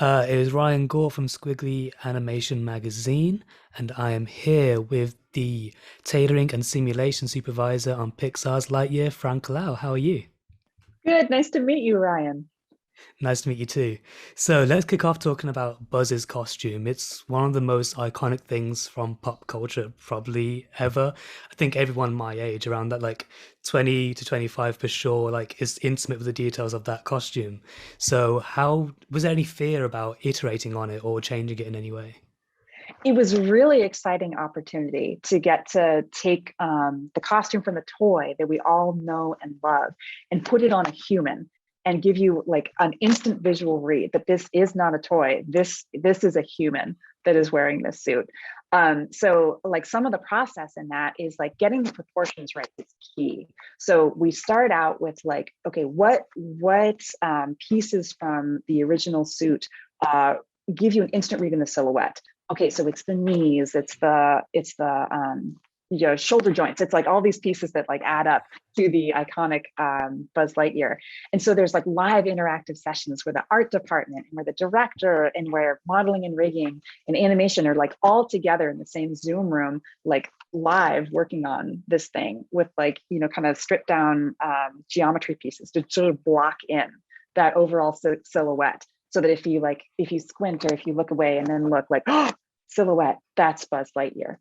It is Ryan Gaur from Skwigly Animation Magazine, and I am here with the tailoring and simulation supervisor on Pixar's Lightyear, Fran Kalal. How are you? Good. Nice to meet you, Ryan. Nice to meet you too. So let's kick off talking about Buzz's costume. It's one of the most iconic things from pop culture, probably ever. I think everyone my age, around that like 20 to 25 for sure, like is intimate with the details of that costume. So how was there any fear about iterating on it or changing it in any way? It was a really exciting opportunity to get to take the costume from the toy that we all know and love and put it on a human and give you like an instant visual read that this is not a toy. This is a human that is wearing this suit. So like some of the process in that is like getting the proportions right is key. So we start out with like, okay, what pieces from the original suit uh, give you an instant read in the silhouette? Okay, so it's the knees, it's the shoulder joints. It's like all these pieces that like add up to the iconic Buzz Lightyear. And so there's like live interactive sessions where the art department and where the director and where modeling and rigging and animation are like all together in the same Zoom room, like live working on this thing with like, kind of stripped down geometry pieces to sort of block in that overall silhouette. So that if you squint or if you look away and then look like, oh, silhouette, that's Buzz Lightyear.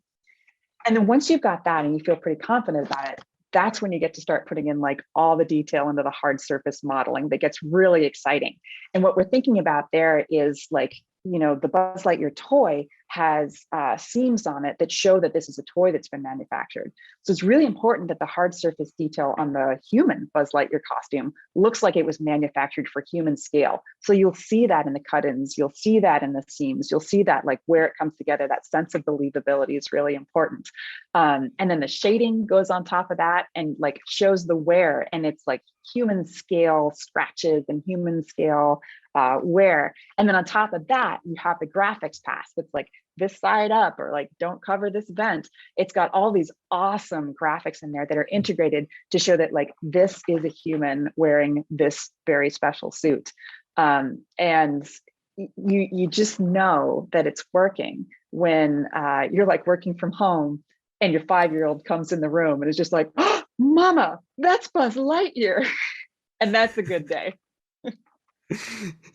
And then once you've got that and you feel pretty confident about it, that's when you get to start putting in like all the detail into the hard surface modeling that gets really exciting. And what we're thinking about there is like, the Buzz Lightyear toy has seams on it that show that this is a toy that's been manufactured. So it's really important that the hard surface detail on the human Buzz Lightyear costume looks like it was manufactured for human scale. So you'll see that in the cut-ins, you'll see that in the seams, you'll see that like where it comes together, that sense of believability is really important. And then the shading goes on top of that and like shows the wear, and it's like human scale scratches and human scale wear. And then on top of that, you have the graphics pass that's like this side up or like don't cover this vent. It's got all these awesome graphics in there that are integrated to show that like this is a human wearing this very special suit. And you just know that it's working when you're like working from home and your 5-year-old comes in the room and is just like, oh, Mama, that's Buzz Lightyear. And that's a good day.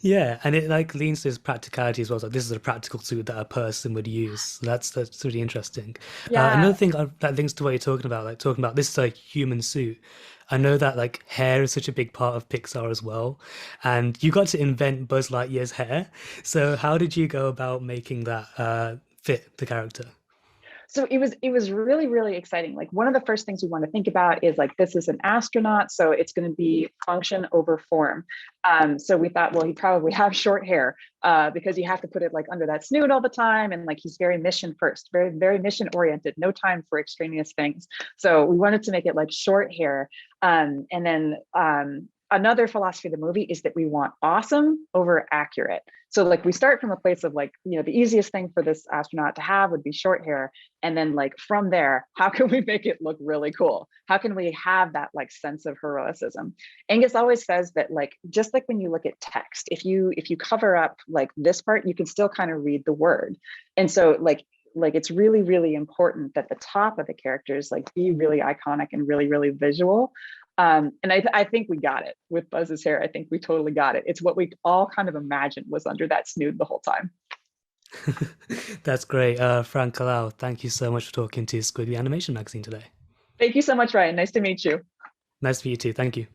Yeah, and it like leans to this practicality as well. So this is a practical suit that a person would use. So that's really interesting. Another Yeah. thing that links to what you're talking about, like talking about this is a human suit. I know that like hair is such a big part of Pixar as well, and you got to invent Buzz Lightyear's hair. So how did you go about making that fit the character? So it was really really exciting. Like one of the first things we want to think about is like this is an astronaut, so it's going to be function over form. So we thought, well, he probably have short hair because you have to put it like under that snoot all the time, and like he's very mission first, very very mission oriented, no time for extraneous things. So we wanted to make it like short hair, and then another philosophy of the movie is that we want awesome over accurate. So like we start from a place of like, the easiest thing for this astronaut to have would be short hair. And then like from there, how can we make it look really cool? How can we have that like sense of heroicism? Angus always says that like, just like when you look at text, if you cover up like this part, you can still kind of read the word. And so like it's really really important that the top of the characters like be really iconic and really really visual. And I think we got it with Buzz's hair. I think we totally got it. It's what we all kind of imagined was under that snoot the whole time. That's great. Fran Kalal, thank you so much for talking to Squidly Animation Magazine today. Thank you so much, Ryan. Nice to meet you. Nice to meet you too. Thank you.